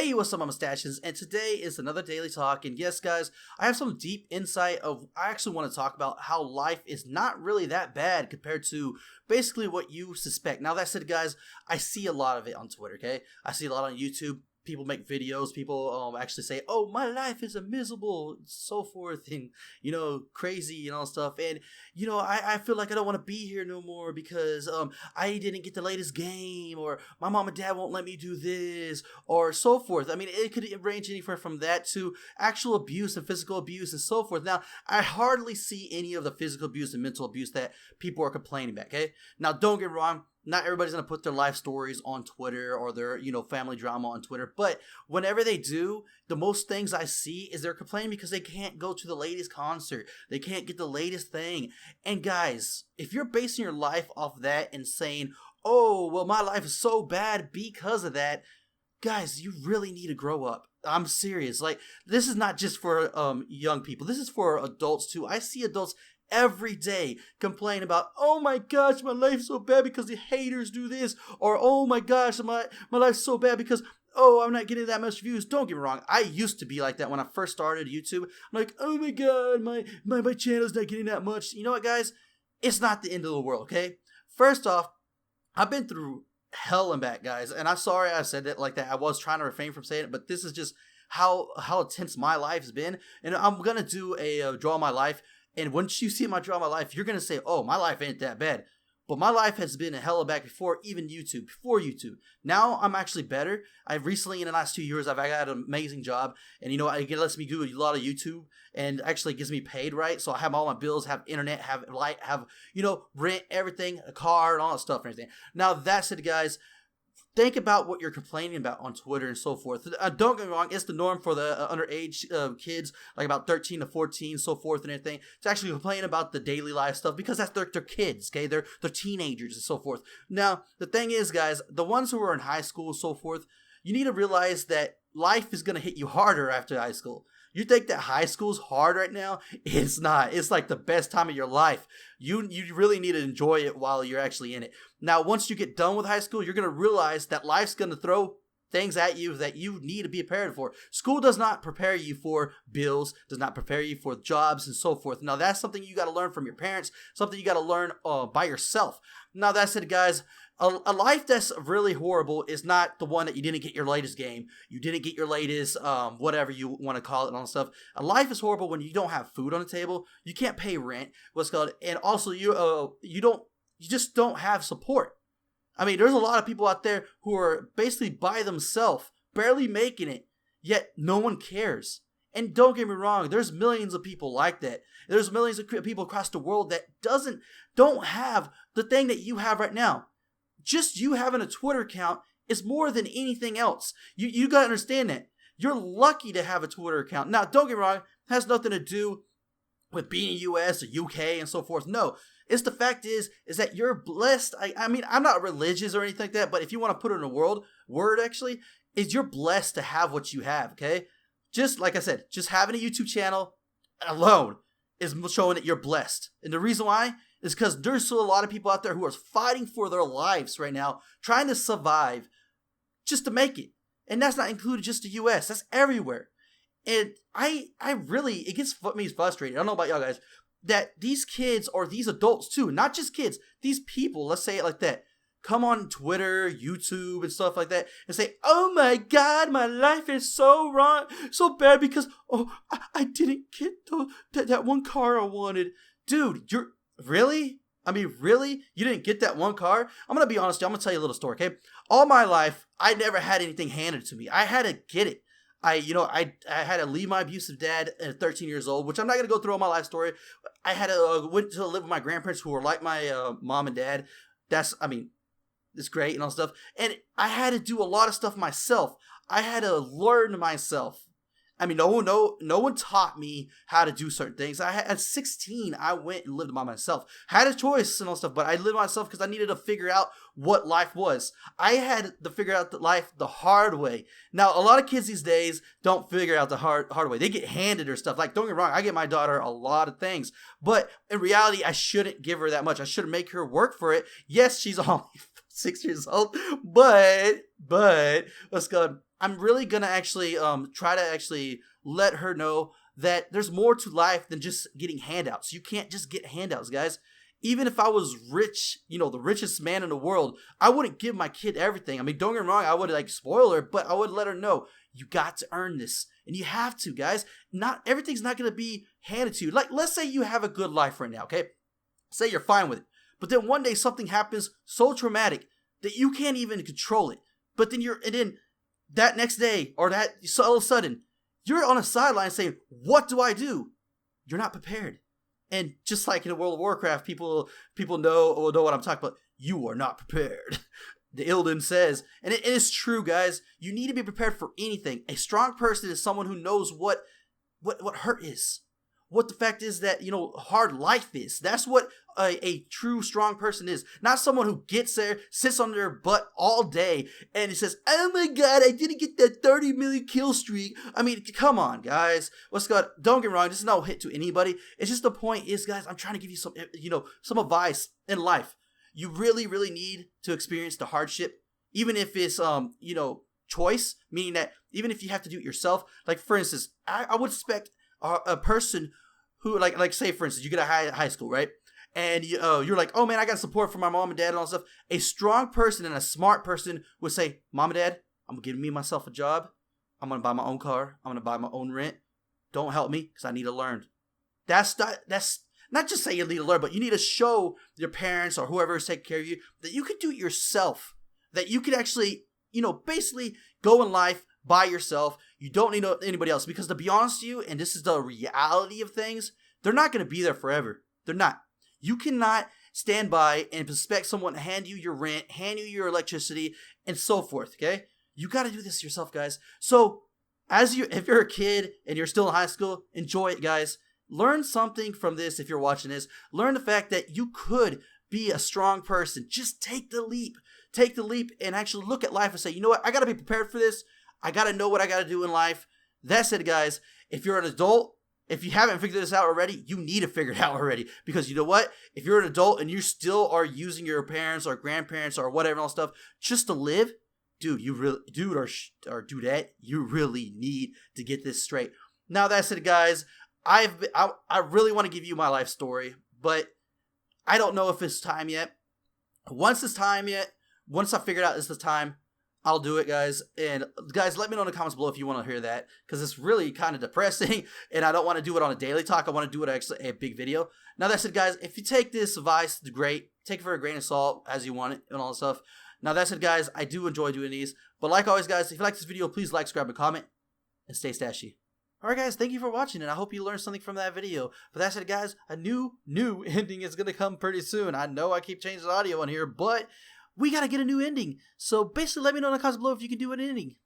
Hey, what's up, my mustaches? And today is another daily talk. And yes, guys, I have some deep insight of. I actually want to talk about how life is not really that bad compared to basically what you suspect. Now, that said, guys, I see a lot of it on Twitter, okay? I see a lot on YouTube. People make videos. People actually say, "Oh, my life is a miserable," so forth, and crazy and all stuff. And I feel like I don't want to be here no more because I didn't get the latest game, or my mom and dad won't let me do this, or so forth. I mean, it could range anywhere from that to actual abuse and physical abuse and so forth. Now, I hardly see any of the physical abuse and mental abuse that people are complaining about. Okay, now don't get me wrong. Not everybody's going to put their life stories on Twitter or their, family drama on Twitter. But whenever they do, the most things I see is they're complaining because they can't go to the latest concert. They can't get the latest thing. And guys, if you're basing your life off that and saying, "Oh, well, my life is so bad because of that," guys, you really need to grow up. I'm serious. Like, this is not just for young people. This is for adults too. I see adults every day complain about, "Oh my gosh, my life's so bad because the haters do this," or "Oh my gosh, my life's so bad because I'm not getting that much views." Don't get me wrong, I used to be like that when I first started YouTube. I'm like, "Oh my god, my channel's not getting that much." You know what, guys? It's not the end of the world, okay? First off, I've been through hell and back, guys, and I'm sorry I said it like that. I was trying to refrain from saying it, but this is just how intense my life's been. And I'm gonna do a draw my life. And once you see my draw my life, you're going to say, "Oh, my life ain't that bad." But my life has been a hella back before even YouTube, before YouTube. Now I'm actually better. I've recently, in the last 2 years, I've got an amazing job. And it lets me do a lot of YouTube and actually gives me paid, right? So I have all my bills, have internet, have light, have, rent, everything, a car, and all that stuff and everything. Now, that's it, guys. Think about what you're complaining about on Twitter and so forth. Don't get me wrong, it's the norm for the underage kids, like about 13 to 14, so forth and everything, to actually complain about the daily life stuff because that's their kids, okay? They're teenagers and so forth. Now, the thing is, guys, the ones who are in high school and so forth, you need to realize that life is going to hit you harder after high school. You think that high school's hard right now? It's not. It's like the best time of your life. You really need to enjoy it while you're actually in it. Now, once you get done with high school, you're going to realize that life's going to throw things at you that you need to be prepared for. School does not prepare you for bills, does not prepare you for jobs and so forth. Now, that's something you got to learn from your parents, something you got to learn by yourself. Now, that's it, guys. A life that's really horrible is not the one that you didn't get your latest game, you didn't get your latest whatever you want to call it and all that stuff. A life is horrible when you don't have food on the table, you can't pay rent, and also you just don't have support. I mean, there's a lot of people out there who are basically by themselves, barely making it, yet no one cares. And don't get me wrong, there's millions of people like that. There's millions of people across the world that don't have the thing that you have right now. Just you having a Twitter account is more than anything else. You got to understand that. You're lucky to have a Twitter account. Now, don't get me wrong, it has nothing to do with being US or UK and so forth. No, it's the fact is that you're blessed. I mean, I'm not religious or anything like that, but if you want to put it in a word actually, is you're blessed to have what you have, okay? Just like I said, just having a YouTube channel alone is showing that you're blessed. And the reason why is because there's still a lot of people out there who are fighting for their lives right now, trying to survive just to make it. And that's not included just the US, that's everywhere. And it gets me frustrated. I don't know about y'all guys, that these kids or these adults too, not just kids, these people, let's say it like that, come on Twitter, YouTube, and stuff like that, and say, "Oh my god, my life is so wrong, so bad because, I didn't get that one car I wanted." Dude, really? I mean, really? You didn't get that one car? I'm going to be honest with you. I'm going to tell you a little story, okay? All my life, I never had anything handed to me. I had to get it. I had to leave my abusive dad at 13 years old, which I'm not going to go through all my life story. I had to went to live with my grandparents who were like my mom and dad. It's great and all stuff. And I had to do a lot of stuff myself. I had to learn myself. I mean, no one taught me how to do certain things. At 16, I went and lived by myself. Had a choice and all stuff, but I lived by myself because I needed to figure out what life was. I had to figure out life the hard way. Now, a lot of kids these days don't figure out the hard way. They get handed or stuff. Like, don't get me wrong, I get my daughter a lot of things, but in reality, I shouldn't give her that much. I shouldn't make her work for it. Yes, she's only 6 years old. But let's go. I'm really gonna actually try to actually let her know that there's more to life than just getting handouts. You can't just get handouts, guys. Even if I was rich, the richest man in the world, I wouldn't give my kid everything. I mean, don't get me wrong, I would like spoil her, but I would let her know you got to earn this. And you have to, guys. Not everything's not gonna be handed to you. Like, let's say you have a good life right now, okay? Say you're fine with it. But then one day something happens so traumatic that you can't even control it. But then that next day or that all of a sudden you're on a sideline saying, "What do I do?" You're not prepared. And just like in World of Warcraft, people know what I'm talking about. You are not prepared. The Illidan says, and it is true, guys. You need to be prepared for anything. A strong person is someone who knows what hurt is. What the fact is that, hard life is. That's what a true strong person is. Not someone who gets there, sits on their butt all day, and it says, "Oh my god, I didn't get that 30 million kill streak." I mean, come on, guys. Don't get me wrong, this is no hit to anybody. It's just the point is, guys, I'm trying to give you some advice in life. You really, really need to experience the hardship, even if it's, choice, meaning that even if you have to do it yourself. Like, for instance, I would expect a person who, like say, for instance, you get a high school, right? And you're like, "Oh man, I got support from my mom and dad and all that stuff." A strong person and a smart person would say, "Mom and Dad, I'm giving me myself a job. I'm gonna buy my own car. I'm gonna buy my own rent. Don't help me because I need to learn." That's not just saying you need to learn, but you need to show your parents or whoever is taking care of you that you can do it yourself. That you can actually, basically go in life by yourself. You don't need anybody else, because to be honest with you, and this is the reality of things, they're not going to be there forever. They're not. You cannot stand by and expect someone to hand you your rent, hand you your electricity, and so forth, okay? You got to do this yourself, guys. So, if you're a kid and you're still in high school, enjoy it, guys. Learn something from this if you're watching this. Learn the fact that you could be a strong person. Just take the leap. Take the leap and actually look at life and say, "You know what? I got to be prepared for this. I got to know what I got to do in life." That's it, guys. If you're an adult, if you haven't figured this out already, you need to figure it out already. Because you know what? If you're an adult and you still are using your parents or grandparents or whatever else stuff just to live, dude, you really need to get this straight. Now that's it, guys. I really want to give you my life story, but I don't know if it's time yet. Once I figure out it's the time, I'll do it, guys. And guys, let me know in the comments below if you want to hear that, because it's really kind of depressing, and I don't want to do it on a daily talk. I want to do it actually a big video. Now that's it, guys. If you take this advice, great. Take it for a grain of salt as you want it and all that stuff. Now that's it, guys. I do enjoy doing these. But like always, guys, if you like this video, please like, subscribe, and comment. And stay stashy. Alright, guys, thank you for watching, and I hope you learned something from that video. But that's it, guys. A new ending is going to come pretty soon. I know I keep changing the audio on here, but we got to get a new ending. So basically, let me know in the comments below if you can do an ending.